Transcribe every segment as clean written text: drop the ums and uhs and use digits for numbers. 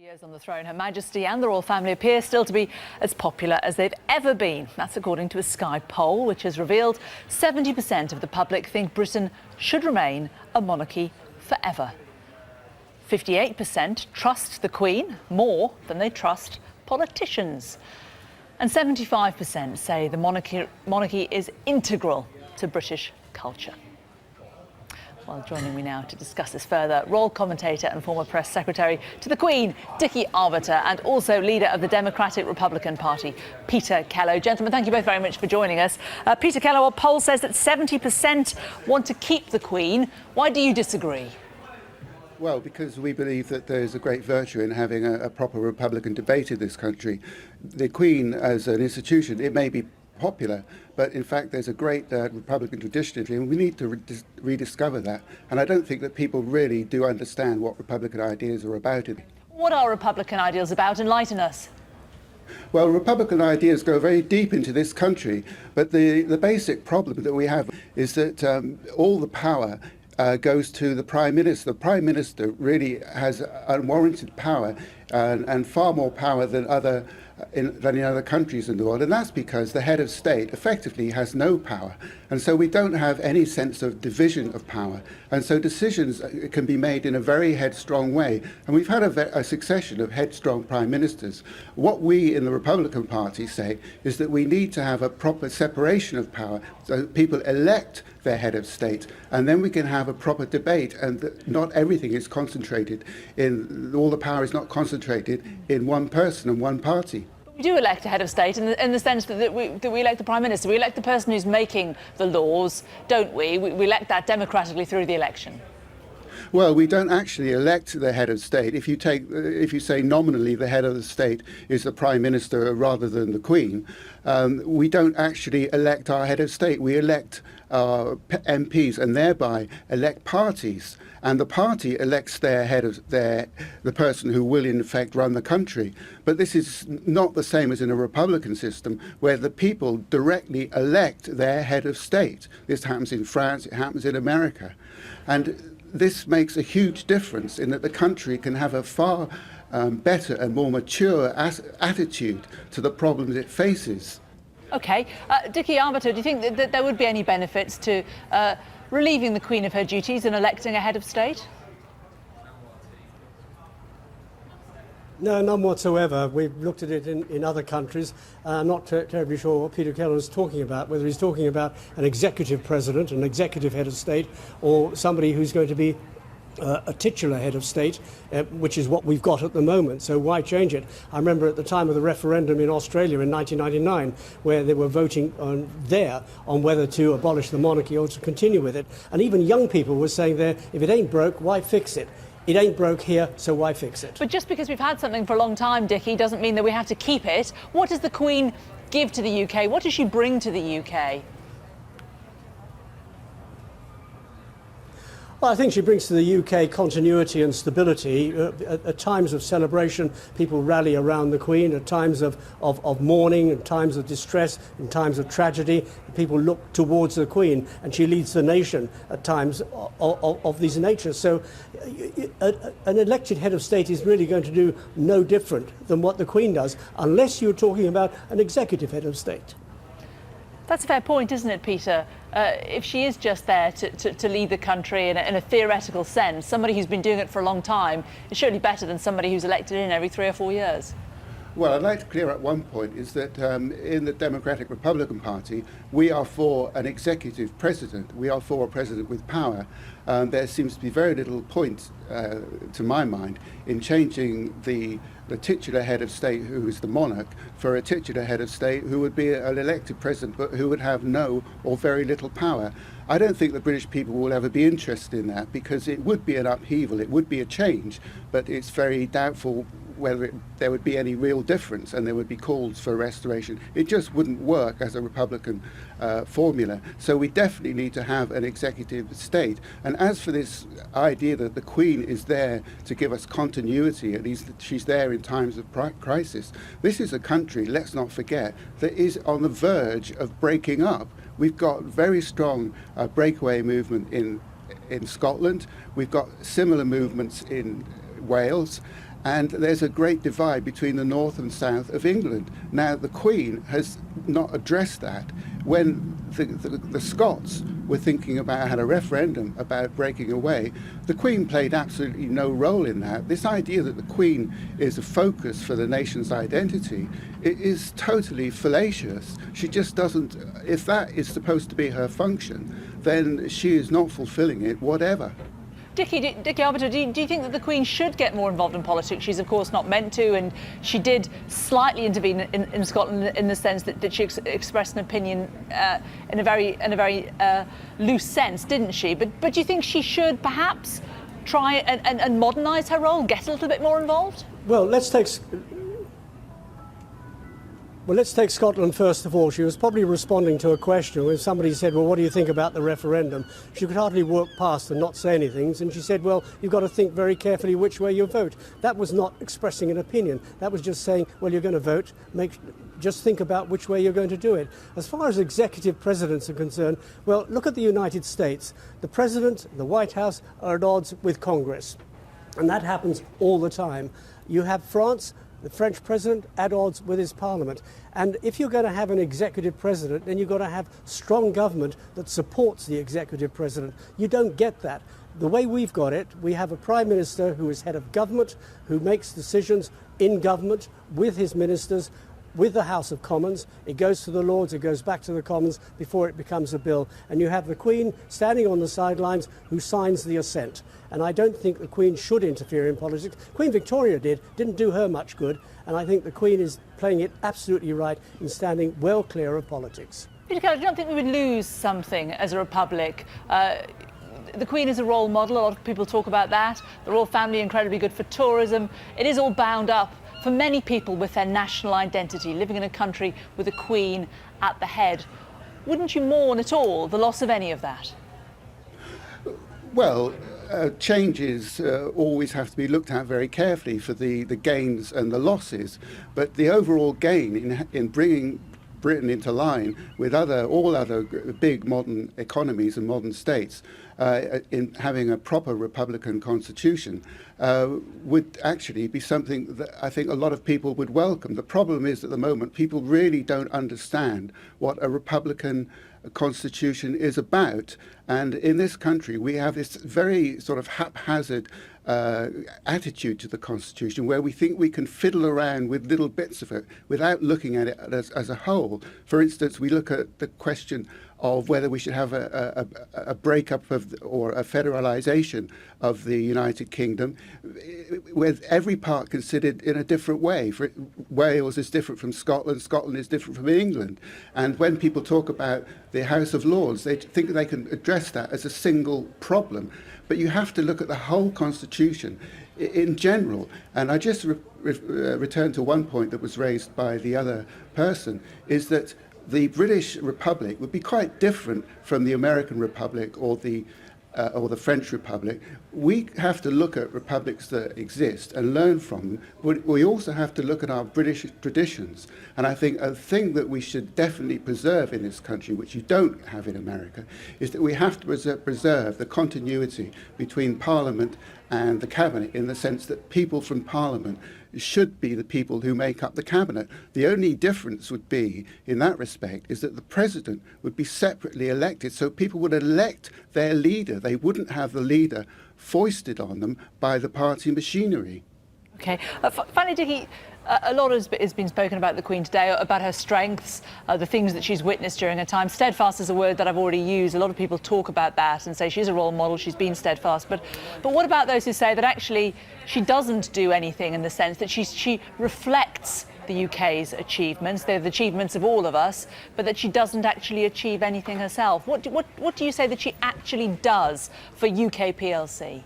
Years on the throne, Her Majesty and the royal family appear still to be as popular as they've ever been. That's according to a Sky poll, which has revealed 70% of the public think Britain should remain a monarchy forever. 58% trust the Queen more than they trust politicians. And 75% say the monarchy is integral to British culture. Well, joining me now to discuss this further, royal commentator and former press secretary to the Queen, Dickie Arbiter, and also leader of the Democratic Republican Party, Peter Kellow. Gentlemen, thank you both very much for joining us. Peter Kellow, a poll says that 70% want to keep the Queen. Why do you disagree? Well, because we believe that there's a great virtue in having a proper Republican debate in this country. The Queen as an institution, it may be popular, but in fact there's a great Republican tradition, and we need to rediscover that. And I don't think that people really do understand what Republican ideas are about. What are Republican ideals about? Enlighten us. Well, Republican ideas go very deep into this country, but the basic problem that we have is that all the power goes to the Prime Minister. The Prime Minister really has unwarranted power and far more power than in other countries in the world, and that's because the head of state effectively has no power, and so we don't have any sense of division of power, and so decisions can be made in a very headstrong way, and we've had a succession of headstrong prime ministers. What we in the Republican Party say is that we need to have a proper separation of power, so that people elect their head of state, and then we can have a proper debate, and not everything is concentrated all the power is not concentrated in one person and one party. We do elect a head of state in the sense that we elect the Prime Minister. We elect the person who's making the laws, don't we? We elect that democratically through the election. Well, we don't actually elect the head of state. If you say nominally the head of the state is the Prime Minister rather than the Queen, we don't actually elect our head of state. We elect our MPs and thereby elect parties. And the party elects their head of the person who will in effect run the country. But this is not the same as in a Republican system where the people directly elect their head of state. This happens in France, it happens in America. And this makes a huge difference in that the country can have a far better and more mature attitude to the problems it faces. OK. Dickie Arbiter, do you think that there would be any benefits to relieving the Queen of her duties and electing a head of state? No, none whatsoever. We've looked at it in other countries. I'm not terribly sure what Peter Kellow is talking about, whether he's talking about an executive president, an executive head of state, or somebody who's going to be a titular head of state, which is what we've got at the moment. So why change it? I remember at the time of the referendum in Australia in 1999, where they were voting on whether to abolish the monarchy or to continue with it. And even young people were saying there, if it ain't broke, why fix it? It ain't broke here, so why fix it? But just because we've had something for a long time, Dickie, doesn't mean that we have to keep it. What does the Queen give to the UK? What does she bring to the UK? Well, I think she brings to the UK continuity and stability. At times of celebration, people rally around the Queen. At times of mourning, at times of distress, in times of tragedy, people look towards the Queen, and she leads the nation at times of these natures. So an elected head of state is really going to do no different than what the Queen does, unless you're talking about an executive head of state. That's a fair point, isn't it, Peter? If she is just there to lead the country in a theoretical sense, somebody who's been doing it for a long time is surely better than somebody who's elected in every 3 or 4 years. Well, I'd like to clear up one point, is that in the Democratic Republican Party, we are for an executive president. We are for a president with power. There seems to be very little point, to my mind, in changing the titular head of state, who is the monarch, for a titular head of state who would be an elected president but who would have no or very little power. I don't think the British people will ever be interested in that, because it would be an upheaval, it would be a change, but it's very doubtful whether there would be any real difference, and there would be calls for restoration. It just wouldn't work as a Republican formula. So we definitely need to have an executive state. And as for this idea that the Queen is there to give us continuity, at least she's there in times of crisis, this is a country, let's not forget, that is on the verge of breaking up. We've got very strong breakaway movement in Scotland. We've got similar movements in Wales. and there's a great divide between the north and south of England. Now, the Queen has not addressed that. When the Scots were thinking about, had a referendum about breaking away, the Queen played absolutely no role in that. This idea that the Queen is a focus for the nation's identity is totally fallacious. She just doesn't, if that is supposed to be her function, then she is not fulfilling it, whatever. Dickie Arbiter, do you think that the Queen should get more involved in politics? She's of course not meant to, and she did slightly intervene in Scotland in the sense that she expressed an opinion in a very loose sense, didn't she? But do you think she should perhaps try and modernise her role, get a little bit more involved? Well, let's take Scotland first of all. She was probably responding to a question when somebody said, well, what do you think about the referendum? She could hardly walk past and not say anything, and she said, well, you've got to think very carefully which way you vote. That was not expressing an opinion. That was just saying, well, you're going to vote, just think about which way you're going to do it. As far as executive presidents are concerned, well, look at the United States. The president, the White House are at odds with Congress, and that happens all the time. You have France, the French president, at odds with his parliament. And if you're going to have an executive president, then you've got to have strong government that supports the executive president. You don't get that. The way we've got it, we have a prime minister who is head of government, who makes decisions in government with his ministers, with the House of Commons. It goes to the Lords, it goes back to the Commons before it becomes a bill. And you have the Queen standing on the sidelines who signs the assent. And I don't think the Queen should interfere in politics. Queen Victoria didn't do her much good, and I think the Queen is playing it absolutely right in standing well clear of politics. Peter Kellow, do you not think we would lose something as a republic? The Queen is a role model, a lot of people talk about that. The royal family incredibly good for tourism. It is all bound up for many people with their national identity, living in a country with a Queen at the head. Wouldn't you mourn at all the loss of any of that? Well, changes always have to be looked at very carefully for the gains and the losses, but the overall gain in bringing Britain into line with all other big modern economies and modern states in having a proper republican constitution would actually be something that I think a lot of people would welcome. The problem is at the moment people really don't understand what a republican constitution is about, and in this country we have this very sort of haphazard attitude to the Constitution where we think we can fiddle around with little bits of it without looking at it as a whole. For instance, we look at the question of whether we should have a breakup of or a federalisation of the United Kingdom, with every part considered in a different way. Wales is different from Scotland, Scotland is different from England. And when people talk about the House of Lords, they think they can address that as a single problem. But you have to look at the whole Constitution in general. And I just return to one point that was raised by the other person, is that the British Republic would be quite different from the American Republic or the French Republic. We have to look at republics that exist and learn from them. But we also have to look at our British traditions. And I think a thing that we should definitely preserve in this country, which you don't have in America, is that we have to preserve the continuity between Parliament and the Cabinet, in the sense that people from Parliament should be the people who make up the cabinet. The only difference would be, in that respect, is that the president would be separately elected, so people would elect their leader. They wouldn't have the leader foisted on them by the party machinery. Okay. Finally, Dickie, a lot has been spoken about the Queen today, about her strengths, the things that she's witnessed during her time. Steadfast is a word that I've already used. A lot of people talk about that and say she's a role model, she's been steadfast. But what about those who say that actually she doesn't do anything, in the sense that she reflects the UK's achievements, they're the achievements of all of us, but that she doesn't actually achieve anything herself? What do you say that she actually does for UK PLC?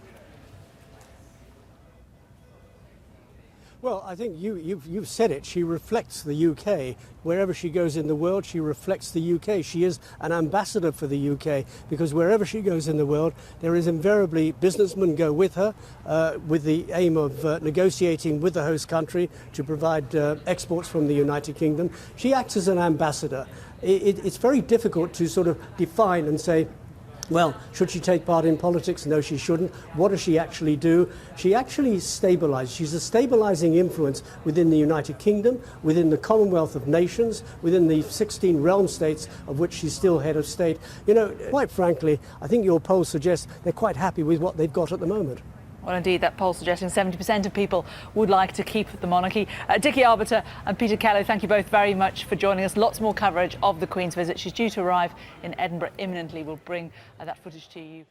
Well, I think you've said it. She reflects the UK. Wherever she goes in the world, she reflects the UK. She is an ambassador for the UK, because wherever she goes in the world, there is invariably businessmen go with her with the aim of negotiating with the host country to provide exports from the United Kingdom. She acts as an ambassador. It's very difficult to sort of define and say, Well, should she take part in politics? No, she shouldn't. What does she actually do? She actually stabilises. She's a stabilising influence within the United Kingdom, within the Commonwealth of Nations, within the 16 realm states of which she's still head of state. You know, quite frankly, I think your poll suggests they're quite happy with what they've got at the moment. Well, indeed, that poll suggesting 70% of people would like to keep the monarchy. Dickie Arbiter and Peter Kellow, thank you both very much for joining us. Lots more coverage of the Queen's visit. She's due to arrive in Edinburgh imminently. We'll bring that footage to you.